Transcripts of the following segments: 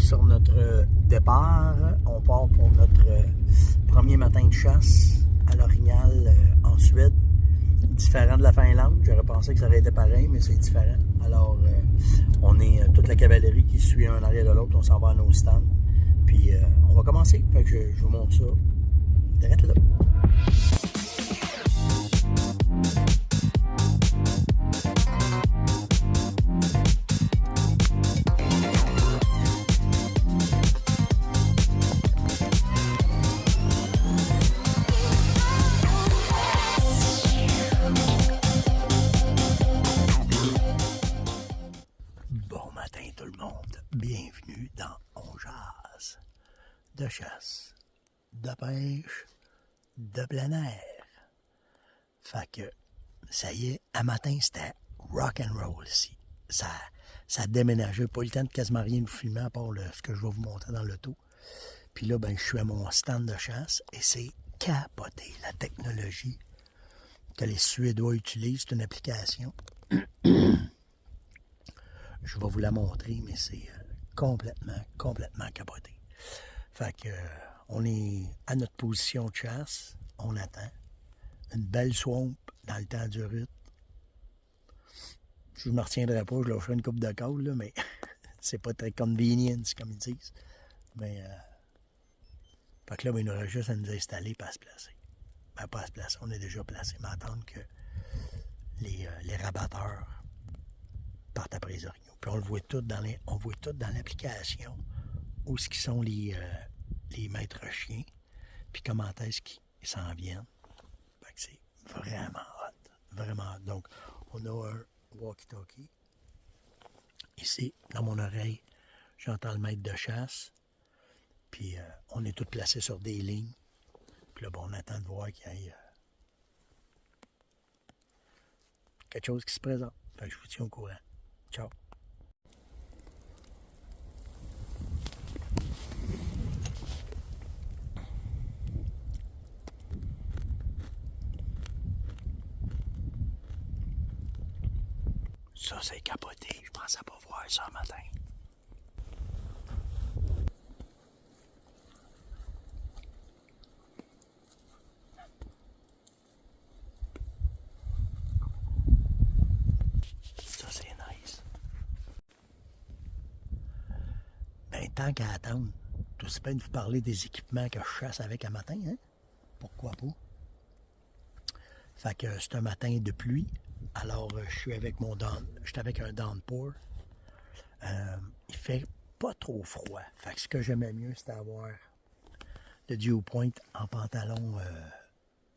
sur notre départ. On part pour notre premier matin de chasse à l'Orignal en Suède. Différent de la Finlande. J'aurais pensé que ça aurait été pareil, mais c'est différent. Alors, on est toute la cavalerie qui suit un arrière de l'autre. On s'en va à nos stands. Puis, on va commencer. Fait que je vous montre ça direct là. Bon matin tout le monde. Bienvenue dans On Jase. De chasse, de pêche, de plein air. Fait que, ça y est, à matin, c'était rock and roll ici. Ça a déménagé. Pas eu le temps de quasiment rien vous filmer à part ce que je vais vous montrer dans l'auto. Puis là, je suis à mon stand de chasse et c'est capoté. La technologie que les Suédois utilisent, c'est une application. Je vais vous la montrer, mais c'est complètement capoté. Fait que, on est à notre position de chasse, on attend. Une belle swamp dans le temps du rut. Je ne me retiendrai pas, je leur ferai une coupe de colle, là, mais c'est pas très convenient, comme ils disent. Mais, fait que là, il nous reste juste à nous installer et à se placer. Ben, pas à se placer, on est déjà placé, mais attendre que les rabatteurs partent après les orignaux. Puis on le voit tout dans l'application où ce qui sont les maîtres chiens, puis comment est-ce qu'ils s'en viennent. Fait que c'est vraiment hot, vraiment hot. Donc, on a un walkie-talkie. Ici, dans mon oreille, j'entends le maître de chasse, puis on est tous placés sur des lignes. Puis là, on attend de voir qu'il y ait quelque chose qui se présente. Fait que je vous tiens au courant. Ciao! Ça, c'est capoté. Je pensais pas voir ça un matin. Ça, c'est nice. Ben, tant qu'à attendre, tout aussi bien de vous parler des équipements que je chasse avec un matin, hein? Pourquoi pas? Fait que c'est un matin de pluie. Alors, je suis avec un downpour. Il fait pas trop froid. Fait que ce que j'aimais mieux, c'était avoir le Dew Point en pantalon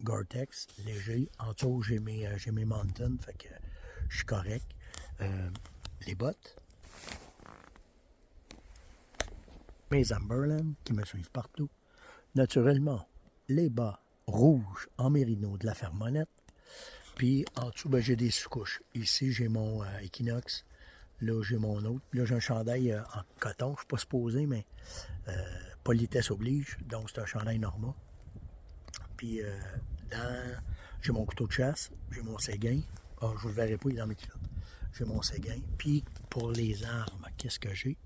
Gore-Tex, léger. En dessous, j'ai mes Mountain, fait que je suis correct. Les bottes. Mes Timberland qui me suivent partout. Naturellement, les bas rouges en mérino de la ferme Monette. Puis en dessous, j'ai des sous-couches. Ici, j'ai mon Equinox. Là, j'ai mon autre. Là, j'ai un chandail en coton. Je ne suis pas supposé, mais politesse oblige. Donc, c'est un chandail normal. Puis j'ai mon couteau de chasse. J'ai mon séguin. Ah, je ne vous le verrai pas, il est dans mes culottes. J'ai mon séguin. Puis pour les armes, qu'est-ce que j'ai?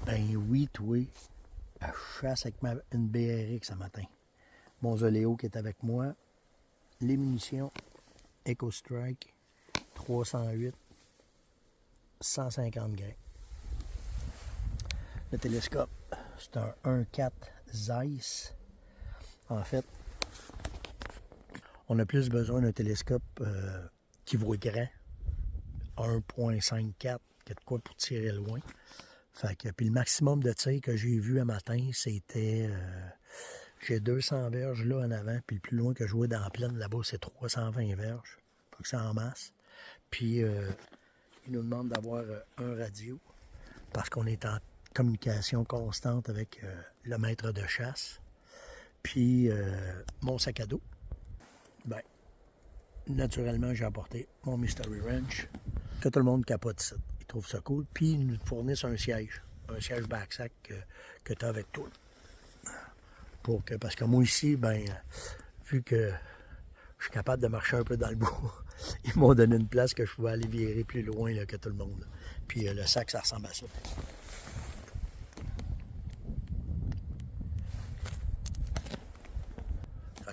Ben oui, toi, je chasse avec une BRX ce matin. Mon Zoléo qui est avec moi. Les munitions. Echo Strike 308 150 grains. Le télescope, c'est un 1.4 Zeiss. En fait, on a plus besoin d'un télescope qui voit grand. 1.54, que de quoi pour tirer loin. Fait que, puis le maximum de tir que j'ai vu un matin, c'était... j'ai 200 verges là en avant, puis le plus loin que je vois dans la plaine là-bas, c'est 320 verges. Faut que c'est en masse. Puis, il nous demande d'avoir un radio, parce qu'on est en communication constante avec le maître de chasse. Puis, mon sac à dos. Ben, naturellement, j'ai apporté mon Mystery Wrench, que tout le monde capote ça. Ils trouvent ça cool. Puis, ils nous fournissent un siège backsack que tu as avec toi. Parce que moi ici, vu que je suis capable de marcher un peu dans le bois, ils m'ont donné une place que je pouvais aller virer plus loin là, que tout le monde. Puis le sac, ça ressemble à ça.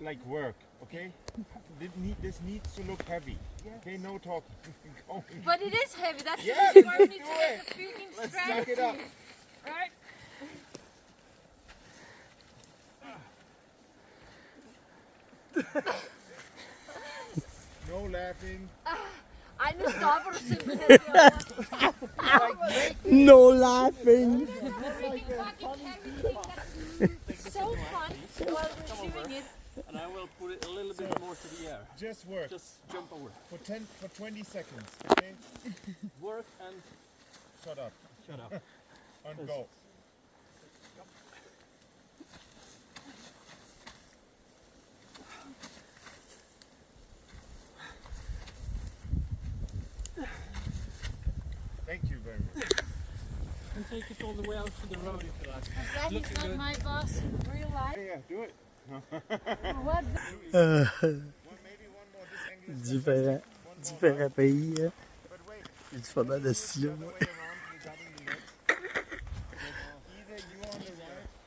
like work, okay? This needs to look heavy. Okay, no talking. But it is heavy. That's Yeah, the reason why we let's need do to it. make a freaking Let's strategy. jack it up. Right? No laughing. Nu stopper du simpelthen derovre. No laughing! Freaking fucking heavy thing that's so fun while we're doing it. And I will put it a little bit more to the air. Just work Just jump over. for 20 seconds, okay? Work and Shut up shut up. and go. Thank you very much. And take it all the way out to the road if you like. I'm glad he's not my boss in real life. Yeah, do it. What? Maybe one more. This angle is Différents, différents pays. Hein. But wait, Il y a différents de styles. the way around regarding the legs. Either you on the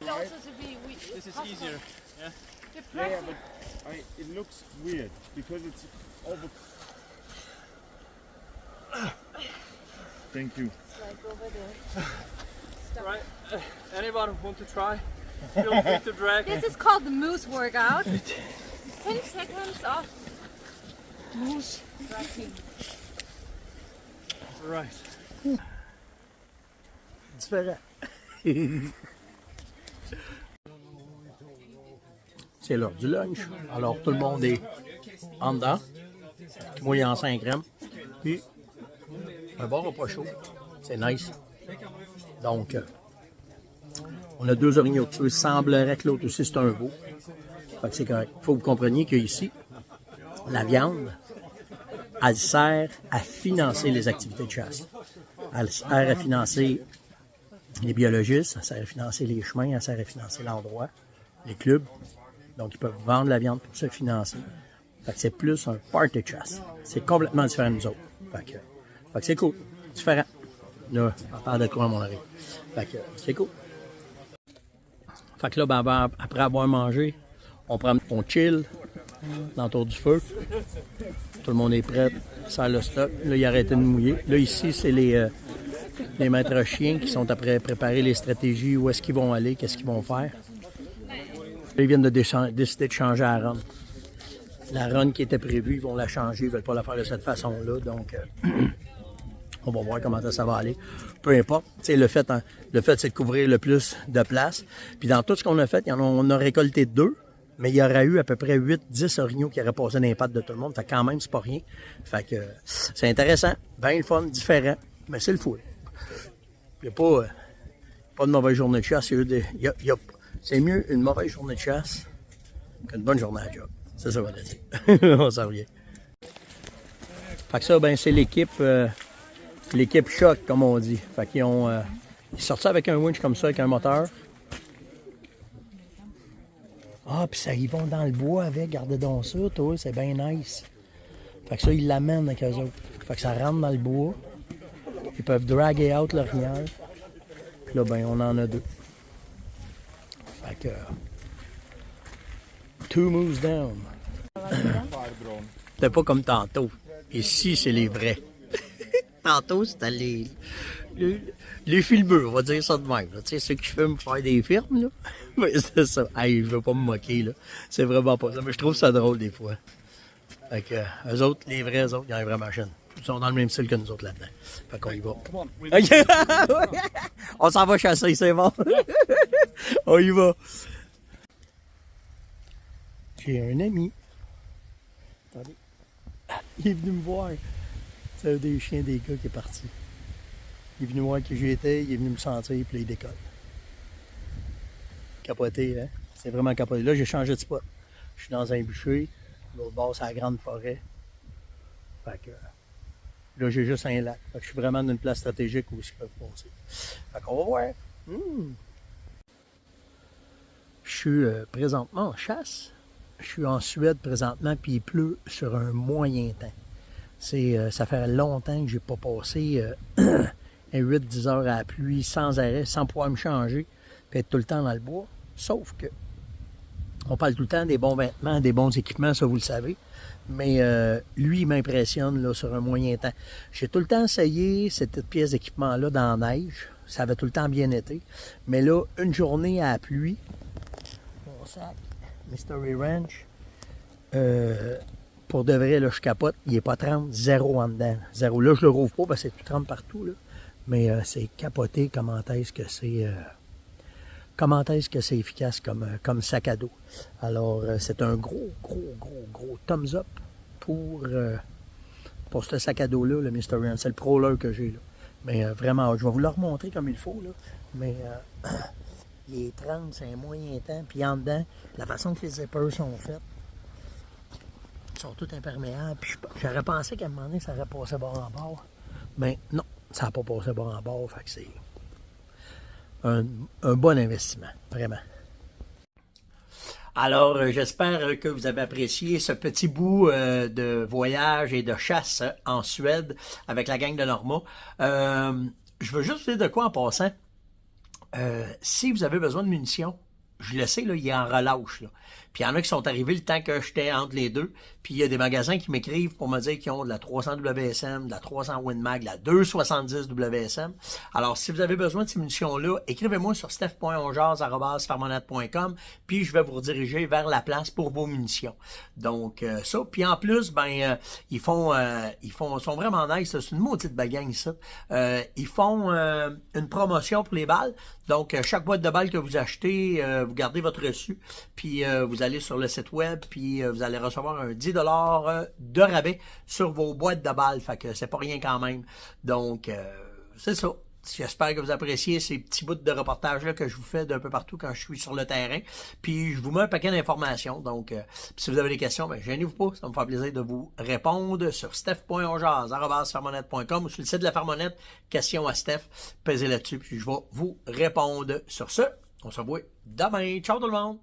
right. Also to be weak. This is easier. Yeah. The Yeah, practice. but it looks weird because it's over. Thank you. Like over there. Right. Anyone want to try? Feel free to drag. This is called the moose workout. 10 seconds of moose tracking. Right. Différent. C'est l'heure du lunch. Alors, tout le monde est en dedans, mouillé en 5 crème. Puis, un bon repas chaud. C'est nice. Donc, on a 2 orignaux dessus. Il semblerait que l'autre aussi, c'est un veau. Fait que c'est correct. Il faut que vous compreniez qu'ici, la viande, elle sert à financer les activités de chasse. Elle sert à financer les biologistes, elle sert à financer les chemins, elle sert à financer l'endroit, les clubs. Donc, ils peuvent vendre la viande pour se financer. Fait que c'est plus un party chasse. C'est complètement différent de nous autres. Fait que c'est cool. Différent. Là, on parle de quoi à mon oreille. Fait que c'est cool. Fait que là, ben, après avoir mangé, on chill dans le tour du feu. Tout le monde est prêt, sert le stock. Là, il a arrêté de mouiller. Là, ici, c'est les maîtres chiens qui sont après préparer les stratégies, où est-ce qu'ils vont aller, qu'est-ce qu'ils vont faire. Là, ils viennent de décider de changer la run. La run qui était prévue, ils vont la changer, ils ne veulent pas la faire de cette façon-là. Donc, on va voir comment ça va aller. Peu importe. Le fait, c'est de couvrir le plus de place. Puis dans tout ce qu'on a fait, on a récolté 2, mais il y aurait eu à peu près 8-10 orignaux qui auraient passé dans les pattes de tout le monde. Fait que quand même, c'est pas rien. Fait que c'est intéressant, bien le fun, différent, mais c'est le fou. Il n'y a pas de mauvaise journée de chasse. C'est mieux une mauvaise journée de chasse qu'une bonne journée à job. C'est ça, on va le dire. On s'en revient. Fait que ça, ben, c'est l'équipe choc, comme on dit. Fait qu'ils ont ils sortent ça avec un winch comme ça, avec un moteur. Ah, puis ça, ils vont dans le bois avec, regardez donc ça, toi, c'est bien nice. Fait que ça, ils l'amènent avec eux autres. Fait que ça rentre dans le bois. Ils peuvent draguer out l'orignal. Puis là, ben, on en a 2. Fait que... 2 moves down. C'était pas comme tantôt. Ici, c'est les vrais. Tantôt, c'était les filmeux, on va dire ça de même. Tu sais, ceux qui filment pour faire des films, là. Mais c'est ça. Hey, je veux pas me moquer, là. C'est vraiment pas ça. Mais je trouve ça drôle, des fois. Fait que, eux autres, les vrais, eux autres, ils ont une vraie machine. Ils sont dans le même style que nous autres là-dedans. Fait qu'on y va. OK. On s'en va chasser, c'est bon. On y va. J'ai un ami. Attendez. Il est venu me voir. C'est un des chiens des gars qui est parti. Il est venu voir qui j'étais, il est venu me sentir, puis là, il décolle. Capoté, hein? C'est vraiment capoté. Là, j'ai changé de spot. Je suis dans un bûcher. L'autre bord, c'est la grande forêt. Fait que là, j'ai juste un lac. Fait que je suis vraiment dans une place stratégique où ils peuvent passer. Fait qu'on va voir. Je suis présentement en chasse. Je suis en Suède présentement, puis il pleut sur un moyen temps. Ça fait longtemps que j'ai pas passé 8-10 heures à la pluie sans arrêt, sans pouvoir me changer, puis être tout le temps dans le bois. Sauf que On parle tout le temps des bons vêtements, des bons équipements, ça vous le savez. Mais lui, il m'impressionne là, sur un moyen temps. J'ai tout le temps essayé cette pièce d'équipement-là dans la neige. Ça avait tout le temps bien été. Mais là, une journée à la pluie, mon sac, Mystery Ranch, pour de vrai, là, je capote. Il n'est pas 30, zéro en dedans. Zéro. Là, je le rouvre pas parce que c'est tout trempe partout. Là. Mais c'est capoté comment est-ce que c'est... Comment est-ce que c'est efficace comme sac à dos. Alors, c'est un gros thumbs up pour ce sac à dos-là, le Mystery Ranch. C'est le Prowler que j'ai, là. Mais vraiment, je vais vous le remontrer comme il faut, là. Mais il est 30, c'est un moyen temps. Puis en dedans, la façon que les zippers sont faits, ils sont tous imperméables. Puis j'aurais pensé qu'à un moment donné, ça aurait passé bord en bord. Mais non, ça n'a pas passé bord en bord. Fait que c'est un bon investissement, vraiment. Alors, j'espère que vous avez apprécié ce petit bout de voyage et de chasse en Suède avec la gang de Norma. Je veux juste vous dire de quoi en passant. Si vous avez besoin de munitions, je le sais, là, il est en relâche. Là. Puis il y en a qui sont arrivés le temps que j'étais entre les deux. Puis il y a des magasins qui m'écrivent pour me dire qu'ils ont de la 300 WSM, de la 300 Win Mag, de la 270 WSM. Alors, si vous avez besoin de ces munitions-là, écrivez-moi sur steph.onjaz@farmonette.com, puis je vais vous rediriger vers la place pour vos munitions. Donc, ça. Puis en plus, ils sont vraiment nice. C'est une maudite bagang, ça. Ils font une promotion pour les balles. Donc, chaque boîte de balles que vous achetez, vous gardez votre reçu, puis vous allez sur le site web, puis vous allez recevoir un 10 $ de rabais sur vos boîtes de balles. Fait que c'est pas rien quand même. Donc, c'est ça. J'espère que vous appréciez ces petits bouts de reportage-là que je vous fais d'un peu partout quand je suis sur le terrain. Puis je vous mets un paquet d'informations. Donc, si vous avez des questions, gênez-vous pas. Ça me fait plaisir de vous répondre sur steph.onjaz@farmonette.com ou sur le site de la Farmonette. Question à Steph. Pesez là-dessus, puis je vais vous répondre sur ce. On se revoit demain. Ciao tout le monde!